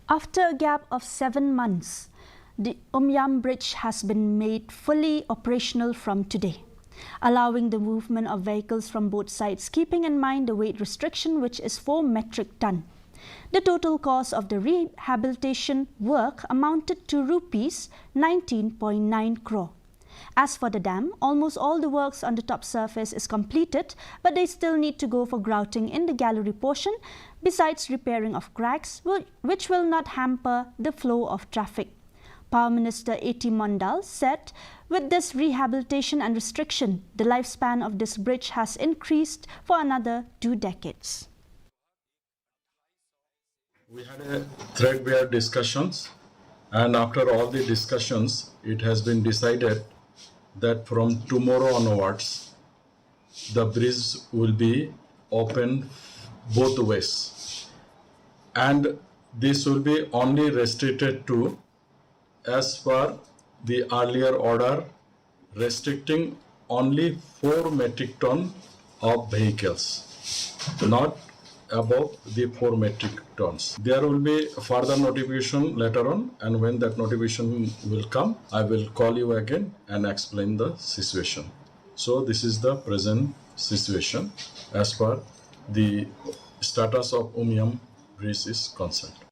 After a gap of 7 months, the Umiam bridge has been made fully operational from today, allowing the movement of vehicles from both sides, keeping in mind the weight restriction, which is 4 metric ton. The total cost of the rehabilitation work amounted to Rs 19.9 crore. As for the dam, almost all the works on the top surface is completed, but they still need to go for grouting in the gallery portion, besides repairing of cracks, which will not hamper the flow of traffic. Power Minister A.T. Mondal said, with this rehabilitation and restriction, the lifespan of this bridge has increased for another 2 decades. We had a threadbare discussions, and after all the discussions, it has been decided that from tomorrow onwards, the bridge will be open both ways. And this will be only restricted to, as per the earlier order, restricting only 4 metric ton of vehicles, not above the 4 metric tons. There will be further notification later on, and when that notification will come, I will call you again and explain the situation. So this is the present situation as per the status of Umiam bridge is concerned.